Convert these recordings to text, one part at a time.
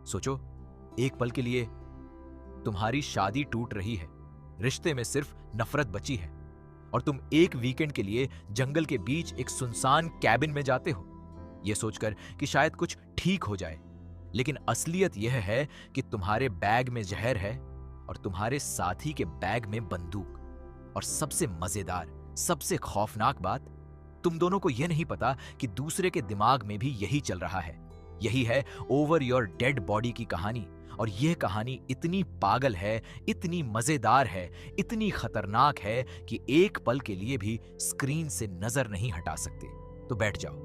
सोचो, एक पल के लिए तुम्हारी शादी टूट रही है, रिश्ते में सिर्फ नफरत बची है, और तुम एक वीकेंड के लिए जंगल के बीच एक सुनसान कैबिन में जाते हो, यह सोचकर कि शायद कुछ ठीक हो जाए। लेकिन असलियत यह है कि तुम्हारे बैग में जहर है और तुम्हारे साथी के बैग में बंदूक। और सबसे मजेदार, सबसे खौफनाक बात, तुम दोनों को यह नहीं पता कि दूसरे के दिमाग में भी यही चल रहा है। यही है ओवर योर डेड बॉडी की कहानी। और यह कहानी इतनी पागल है, इतनी मजेदार है, इतनी खतरनाक है कि एक पल के लिए भी स्क्रीन से नजर नहीं हटा सकते। तो बैठ जाओ,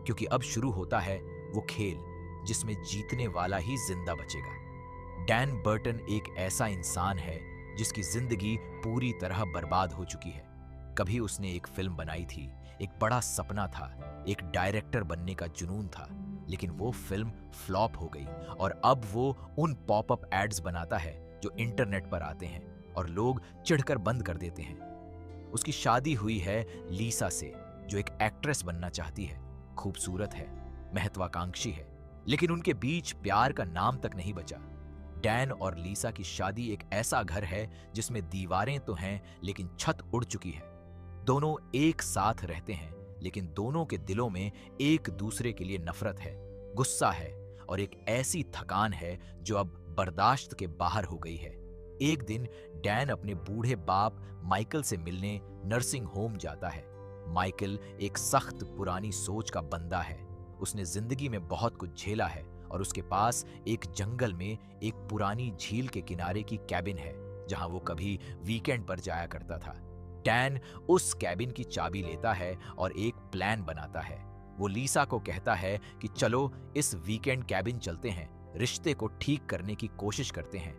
क्योंकि अब शुरू होता है वो खेल जिसमें जीतने वाला ही जिंदा बचेगा। डैन बर्टन एक ऐसा इंसान है जिसकी जिंदगी पूरी तरह बर्बाद हो चुकी है। कभी उसने एक फिल्म बनाई थी, एक बड़ा सपना था, एक डायरेक्टर बनने का जुनून था, लेकिन वो फिल्म फ्लॉप हो गई और अब वो उन पॉपअप एड्स बनाता है जो इंटरनेट पर आते हैं और लोग चिढ़कर बंद कर देते हैं। उसकी शादी हुई है लीसा से, जो एक एक्ट्रेस बनना चाहती है, खूबसूरत है, महत्वाकांक्षी है, लेकिन उनके बीच प्यार का नाम तक नहीं बचा। डैन और लीसा की शादी एक ऐसा घर है जिसमें दीवारें तो हैं लेकिन छत उड़ चुकी है। दोनों एक साथ रहते हैं, लेकिन दोनों के दिलों में एक दूसरे के लिए नफरत है, गुस्सा है और एक ऐसी थकान है जो अब बर्दाश्त के बाहर हो गई है। एक दिन डैन अपने बूढ़े बाप माइकल से मिलने नर्सिंग होम जाता है। माइकल एक सख्त पुरानी सोच का बंदा है। उसने जिंदगी में बहुत कुछ झेला है और उसके पास एक जंगल में एक पुरानी झील के किनारे की कैबिन है जहां वो कभी वीकेंड पर जाया करता था। डैन उस कैबिन की चाबी लेता है और एक प्लान बनाता है। वो लीसा को कहता है कि चलो इस वीकेंड कैबिन चलते हैं, रिश्ते को ठीक करने की कोशिश करते हैं।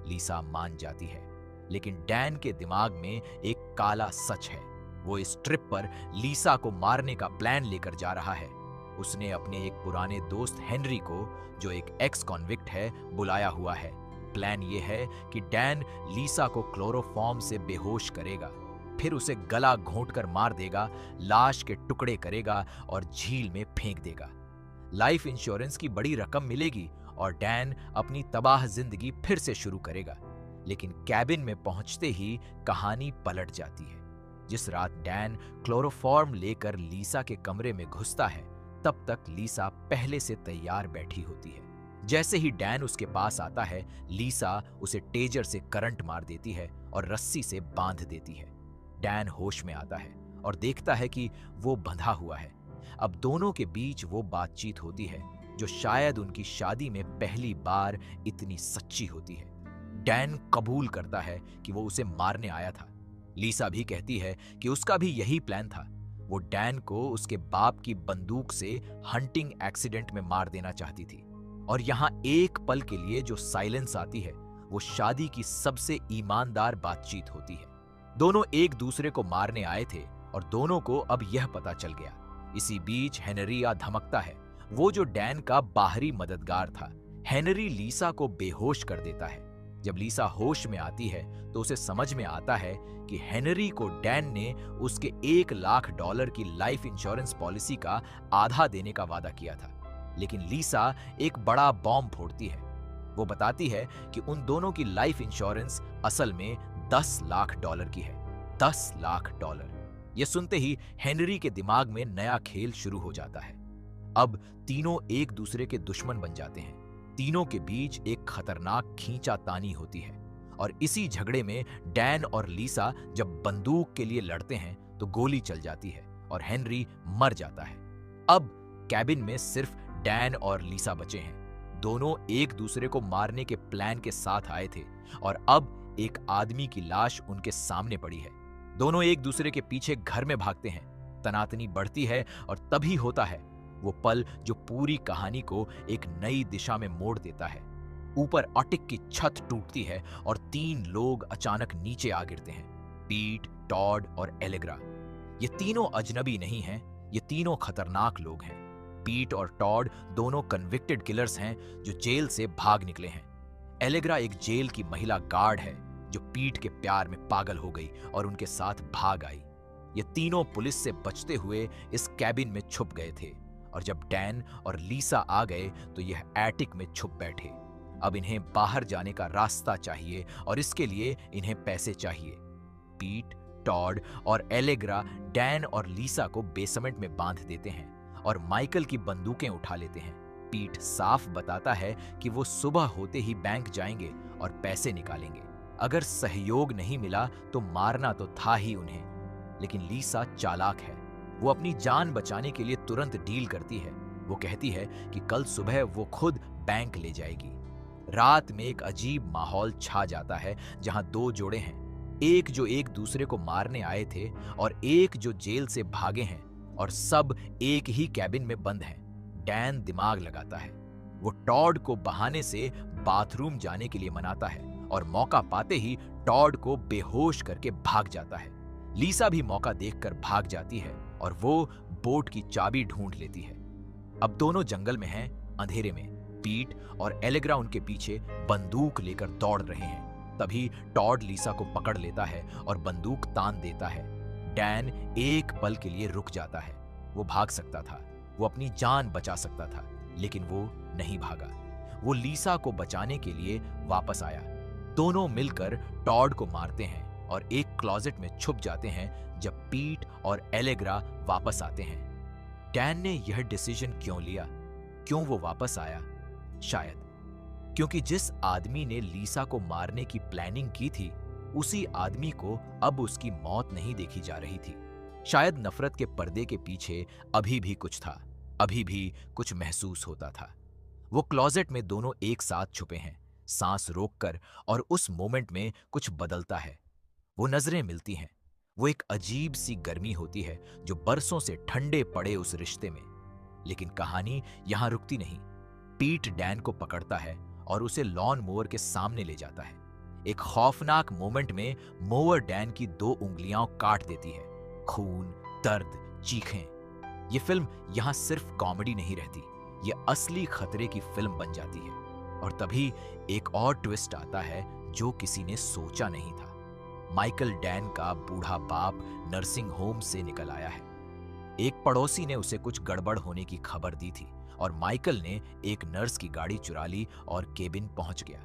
लीसा मान जाती है, लेकिन डैन के दिमाग में एक काला सच है। वो इस ट्रिप पर लीसा को मारने का प्लान लेकर जा रहा है। उसने अपने एक पुराने दोस्त हेनरी को, जो एक एक्स कॉन्विक्ट है, बुलाया हुआ है। प्लान ये है कि डैन लीसा को क्लोरोफॉर्म से बेहोश करेगा, फिर उसे गला घोंटकर मार देगा, लाश के टुकड़े करेगा और झील में फेंक देगा। लाइफ इंश्योरेंस की बड़ी रकम मिलेगी और डैन अपनी तबाह जिंदगी फिर से शुरू करेगा। लेकिन कैबिन में पहुंचते ही कहानी पलट जाती है। जिस रात डैन क्लोरोफॉर्म लेकर लीसा के कमरे में घुसता है, तब तक लीसा पहले से तैयार बैठी होती है। जैसे ही डैन उसके पास आता है, लीसा उसे टेजर से करंट मार देती है और रस्सी से बांध देती है। डैन होश में आता है और देखता है कि वो बंधा हुआ है। अब दोनों के बीच वो बातचीत होती है जो शायद उनकी शादी में पहली बार इतनी सच्ची होती है। डैन कबूल करता है कि वो उसे मारने आया था। लीसा भी कहती है कि उसका भी यही प्लान था। वो डैन को उसके बाप की बंदूक से हंटिंग एक्सीडेंट में मार देना चाहती थी। और यहां एक पल के लिए जो साइलेंस आती है, वो शादी की सबसे ईमानदार बातचीत होती है। दोनों एक दूसरे को मारने आए थे और दोनों को अब यह पता चल गया। इसी बीच हेनरी आ धमकता है, वो जो डैन का बाहरी मददगार था। हेनरी लीसा को बेहोश कर देता है। जब लीसा होश में आती है तो उसे समझ में आता है कि हेनरी को डैन ने उसके $1,00,000 की लाइफ इंश्योरेंस पॉलिसी का आधा देने का वादा किया था। लेकिन लीसा एक बड़ा बॉम्ब फोड़ती है। वो बताती है कि उन दोनों की लाइफ इंश्योरेंस असल में $10,00,000 की है। $10,00,000। ये सुनते ही हेनरी के दिमाग में नया खेल शुरू हो जाता है। अब तीनों एक दूसरे के दुश्मन बन जाते हैं। तीनों के बीच एक खतरनाक खींचातानी होती है और इसी झगड़े में डैन और लीसा जब बंदूक के लिए लड़ते हैं तो गोली चल जाती है और हेनरी मर जाता है। अब कैबिन में सिर्फ डैन और लीसा बचे हैं। दोनों एक दूसरे को मारने के प्लान के साथ आए थे और अब एक आदमी की लाश उनके सामने पड़ी है। दोनों एक दूसरे के पीछे घर में भागते हैं। तनातनी बढ़ती है और तभी होता है वो पल जो पूरी कहानी को एक नई दिशा में मोड़ देता है। ऊपर अटिक की छत टूटती है और 3 लोग अचानक नीचे आ गिरते हैं, पीट, टॉड और एलेग्रा। ये तीनों अजनबी नहीं हैं, ये तीनों खतरनाक लोग हैं। पीट और टॉड दोनों कन्विक्टेड किलर्स हैं जो जेल से भाग निकले हैं। एलेग्रा एक जेल की महिला गार्ड है जो पीट के प्यार में पागल हो गई और उनके साथ भाग आई। ये तीनों पुलिस से बचते हुए इस कैबिन में छुप गए थे और जब डैन और लीसा आ गए तो यह एटिक में छुप बैठे। अब इन्हें बाहर जाने का रास्ता चाहिए और इसके लिए इन्हें पैसे चाहिए। पीट, टॉड और एलेग्रा डैन और लीसा को बेसमेंट में बांध देते हैं और माइकल की बंदूकें उठा लेते हैं। पीट साफ बताता है कि वो सुबह होते ही बैंक जाएंगे और पैसे निकालेंगे। अगर सहयोग नहीं मिला तो मारना तो था ही उन्हें। लेकिन लीसा चालाक है। वो अपनी जान बचाने के लिए तुरंत डील करती है। वो कहती है कि कल सुबह वो खुद बैंक ले जाएगी। रात में एक अजीब माहौल छा जाता है जहां दो जोड़े हैं, एक जो एक दूसरे को मारने आए थे और एक जो जेल से भागे हैं, और सब एक ही कैबिन में बंद हैं। डैन दिमाग लगाता है। वो टॉड को बहाने से बाथरूम जाने के लिए मनाता है और मौका पाते ही टॉड को बेहोश करके भाग जाता है। लीसा भी मौका देखकर भाग जाती है और वो बोट की चाबी ढूंढ लेती है। अब दोनों जंगल में हैं, अंधेरे में। पीट और एलेग्रा उनके पीछे बंदूक लेकर दौड़ रहे हैं। तभी टॉड लीसा को पकड़ लेता है और बंदूक तान देता है। डैन एक पल के लिए रुक जाता है। वो भाग सकता था, वो अपनी जान बचा सकता था, लेकिन वो नहीं भागा। वो लीसा को बचाने के लिए वापस आया। दोनों मिलकर टॉड को मारते हैं और एक क्लोजेट में छुप जाते हैं जब पीट और एलेग्रा वापस आते हैं। डैन ने यह डिसीजन क्यों लिया? क्यों वो वापस आया? शायद क्योंकि जिस आदमी ने लीसा को मारने की प्लानिंग की थी, उसी आदमी को अब उसकी मौत नहीं देखी जा रही थी। शायद नफरत के पर्दे के पीछे अभी भी कुछ था, अभी भी कुछ महसूस होता था। वो क्लोजेट में दोनों एक साथ छुपे हैं, सांस रोककर, और उस मोमेंट में कुछ बदलता है। वो नजरें मिलती हैं। वो एक अजीब सी गर्मी होती है जो बरसों से ठंडे पड़े उस रिश्ते में। लेकिन कहानी यहां रुकती नहीं। पीट डैन को पकड़ता है और उसे लॉन मोवर के सामने ले जाता है। एक खौफनाक मोमेंट में मोवर डैन की 2 उंगलियां काट देती है। खून, दर्द, चीखें। ये फिल्म यहां सिर्फ कॉमेडी नहीं रहती, ये असली खतरे की फिल्म बन जाती है। और तभी एक और ट्विस्ट आता है जो किसी ने सोचा नहीं था। माइकल डैन का बूढ़ा बाप नर्सिंग होम से निकल आया है। एक पड़ोसी ने उसे कुछ गड़बड़ होने की खबर दी थी और माइकल ने एक नर्स की गाड़ी चुरा ली और केबिन पहुंच गया।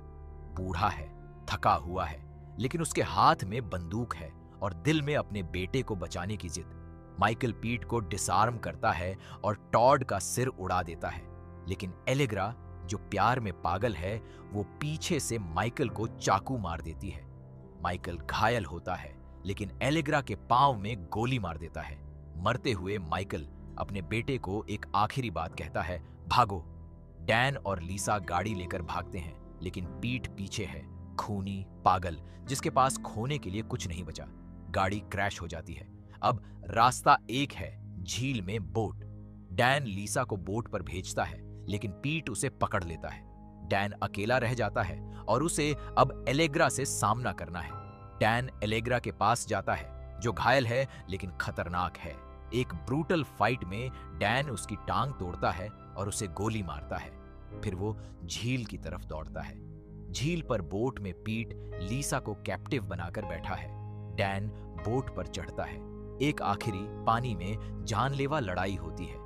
बूढ़ा है, थका हुआ है, लेकिन उसके हाथ में बंदूक है और दिल में अपने बेटे को बचाने की जिद। माइकल पीट को डिसआर्म करता है और टॉड का सिर उड़ा देता है। लेकिन एलेग्रा, जो प्यार में पागल है, वो पीछे से माइकल को चाकू मार देती है। माइकल घायल होता है, लेकिन एलेग्रा के पांव में गोली मार देता है। मरते हुए माइकल अपने बेटे को एक आखिरी बात कहता है, भागो। डैन और लीसा गाड़ी लेकर भागते हैं, लेकिन पीट पीछे है, खूनी, पागल, जिसके पास खोने के लिए कुछ नहीं बचा। गाड़ी क्रैश हो जाती है। अब रास्ता एक है, झील में बोट। डैन लीसा को बोट पर भेजता है, लेकिन पीट उसे पकड़ लेता है। डैन अकेला रह जाता है और उसे अब एलेग्रा से सामना करना है। डैन एलेग्रा के पास जाता है, जो घायल है लेकिन खतरनाक है। एक ब्रूटल फाइट में डैन उसकी टांग तोड़ता है और उसे गोली मारता है। फिर वो झील की तरफ दौड़ता है। झील पर बोट में पीट लीसा को कैप्टिव बनाकर बैठा है। डैन बोट पर चढ़ता है। एक आखिरी पानी में जानलेवा लड़ाई होती है।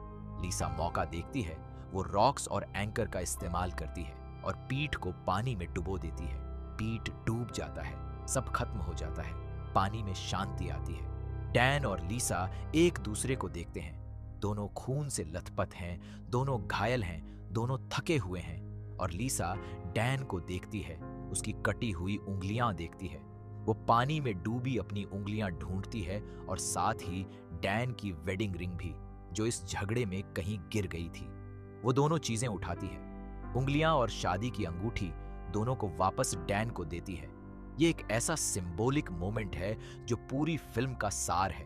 लीसा मौका देखती है। वो रॉक्स और एंकर का इस्तेमाल करती है और पीट को पानी में डुबो देती है। पीट डूब जाता है, सब खत्म हो जाता है, पानी में शांति आती है। डैन और लीसा एक दूसरे को देखते हैं। दोनों खून से लथपथ हैं, दोनों घायल हैं, दोनों थके हुए हैं। और लीसा डैन को देखती है, उसकी कटी हुई उंगलियां देखती है। वो पानी में डूबी अपनी उंगलियां ढूंढती है और साथ ही डैन की वेडिंग रिंग भी, जो इस झगड़े में कहीं गिर गई थी। वो दोनों चीजें उठाती है, उंगलियां और शादी की अंगूठी, दोनों को वापस डैन को देती है। ये एक ऐसा सिंबॉलिक मोमेंट है जो पूरी फिल्म का सार है।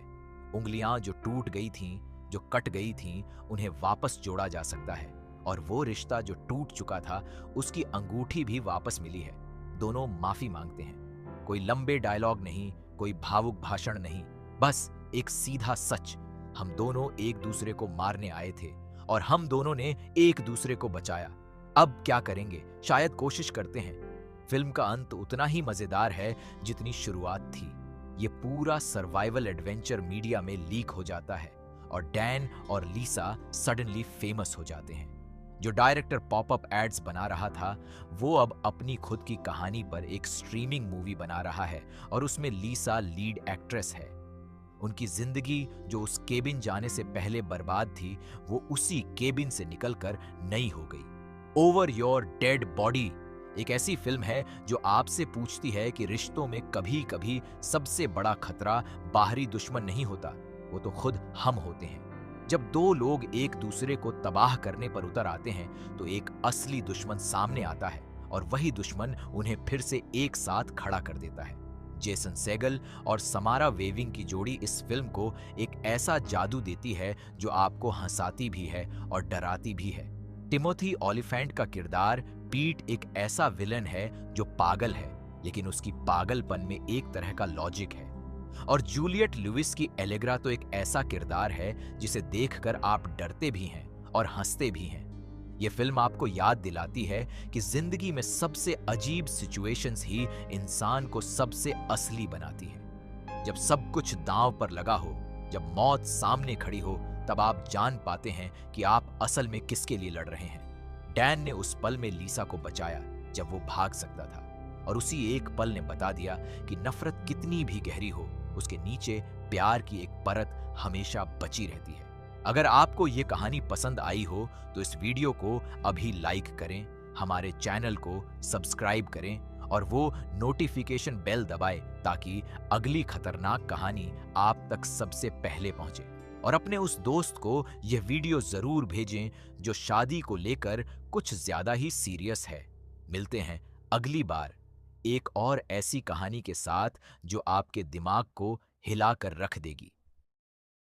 उंगलियां जो टूट गई थीं, जो कट गई थीं, उन्हें वापस जोड़ा जा सकता है। और वो रिश्ता जो टूट चुका था, उसकी अंगूठी भी वापस मिली है। दोनों माफी मांगते हैं। कोई लंबे डायलॉग नहीं, कोई भावुक भाषण नहीं, बस एक सीधा सच। हम दोनों एक दूसरे को मारने आए थे और हम दोनों ने एक दूसरे को बचाया। अब क्या करेंगे? शायद कोशिश करते हैं। फिल्म का अंत उतना ही मजेदार है जितनी शुरुआत थी। ये पूरा सर्वाइवल एडवेंचर मीडिया में लीक हो जाता है और डैन और लीसा सडनली फेमस हो जाते हैं। जो डायरेक्टर पॉपअप एड्स बना रहा था, वो अब अपनी खुद की कहानी पर एक स्ट्रीमिंग मूवी बना रहा है और उसमें लीसा लीड एक्ट्रेस है। उनकी जिंदगी जो उस केबिन जाने से पहले बर्बाद थी, वो उसी केबिन से निकलकर नई हो गई। ओवर योर डेड बॉडी एक ऐसी फिल्म है जो आपसे पूछती है कि रिश्तों में कभी कभी सबसे बड़ा खतरा बाहरी दुश्मन नहीं होता, वो तो खुद हम होते हैं। जब दो लोग एक दूसरे को तबाह करने पर उतर आते हैं तो एक असली दुश्मन सामने आता है और वही दुश्मन उन्हें फिर से एक साथ खड़ा कर देता है। जेसन सेगल और समारा वेविंग की जोड़ी इस फिल्म को एक ऐसा जादू देती है जो आपको हंसाती भी है और डराती भी है। टिमोथी ओलिफेंट का किरदार पीट एक ऐसा विलन है जो पागल है, लेकिन उसकी पागलपन में एक तरह का लॉजिक है। और जूलियट लुइस की एलेग्रा तो एक ऐसा किरदार है जिसे देखकर आप डरते भी हैं और हंसते भी हैं। यह फिल्म आपको याद दिलाती है कि जिंदगी में सबसे अजीब सिचुएशंस ही इंसान को सबसे असली बनाती है। जब सब कुछ दांव पर लगा हो, जब मौत सामने खड़ी हो, तब आप जान पाते हैं कि आप असल में किसके लिए लड़ रहे हैं। डैन ने उस पल में लीसा को बचाया जब वो भाग सकता था, और उसी एक पल ने बता दिया कि नफरत कितनी भी गहरी हो, उसके नीचे प्यार की एक परत हमेशा बची रहती है। अगर आपको ये कहानी पसंद आई हो तो इस वीडियो को अभी लाइक करें, हमारे चैनल को सब्सक्राइब करें और वो नोटिफिकेशन बेल दबाएं ताकि अगली खतरनाक कहानी आप तक सबसे पहले पहुंचे। और अपने उस दोस्त को यह वीडियो जरूर भेजें जो शादी को लेकर कुछ ज्यादा ही सीरियस है। मिलते हैं अगली बार एक और ऐसी कहानी के साथ जो आपके दिमाग को हिला कर रख देगी।